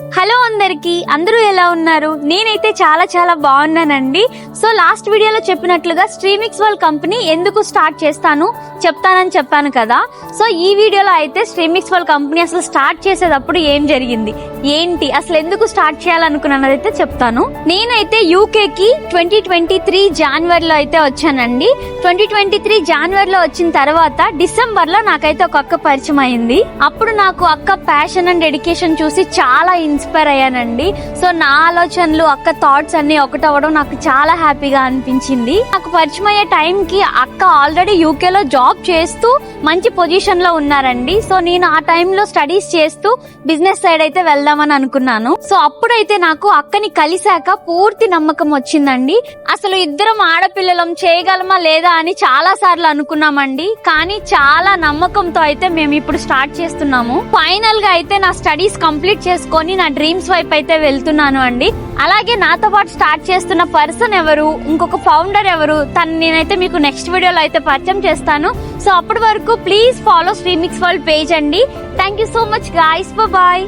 Hello అందరికి, అందరూ ఎలా ఉన్నారు? నేనైతే చాలా చాలా బాగున్నానండి. సో లాస్ట్ వీడియోలో చెప్పినట్లుగా స్ట్రీమిక్స్ వరల్డ్ కంపెనీ ఎందుకు స్టార్ట్ చెప్తానని చెప్పాను కదా. సో ఈ వీడియోలో అయితే స్ట్రీమిక్స్ వరల్డ్ కంపెనీ అసలు స్టార్ట్ చేసేటప్పుడు ఏం జరిగింది, ఏంటి, అసలు ఎందుకు స్టార్ట్ చేయాలనుకున్నానైతే చెప్తాను. నేనైతే యూకేకి 2023 జనవరిలో అయితే వచ్చానండి. 2023 జనవరిలో వచ్చిన తర్వాత డిసెంబర్ లో నాకైతే ఒక అక్క పరిచయం అయింది. అప్పుడు నాకు అక్క ప్యాషన్ అండ్ డెడికేషన్ చూసి చాలా ఇన్స్పైర్ అయ్యానండి. సో నా ఆలోచనలు, అక్క థాట్స్ అన్ని ఒకటవడం నాకు చాలా హ్యాపీగా అనిపించింది. నాకు పరిచయం అయ్యే టైం కి అక్క ఆల్రెడీ యూకే లో జాబ్ చేస్తూ మంచి పొజిషన్ లో ఉన్నారండి. సో నేను ఆ టైంలో స్టడీస్ చేస్తూ బిజినెస్ సైడ్ అయితే వెళ్దామని అనుకున్నాను. సో అప్పుడైతే నాకు అక్కని కలిసాక పూర్తి నమ్మకం వచ్చిందండి. అసలు ఇద్దరం ఆడపిల్లలం చేయగలమా లేదా అని చాలా సార్లు అనుకున్నామండి. కానీ చాలా నమ్మకంతో అయితే మేము ఇప్పుడు స్టార్ట్ చేస్తున్నాము. ఫైనల్ గా అయితే నా స్టడీస్ కంప్లీట్ చేసుకొని నా డ్రీమ్స్ వైపు అయితే వెళ్తున్నాను అండి. అలాగే నాతో పాటు స్టార్ట్ చేస్తున్న పర్సన్ ఎవరు, ఇంకొక ఫౌండర్ ఎవరు, తను నేనైతే మీకు నెక్స్ట్ వీడియోలో అయితే పరిచయం చేస్తాను. సో అప్పటి వరకు please follow Streamix world page అండి. Thank you so much guys, bye.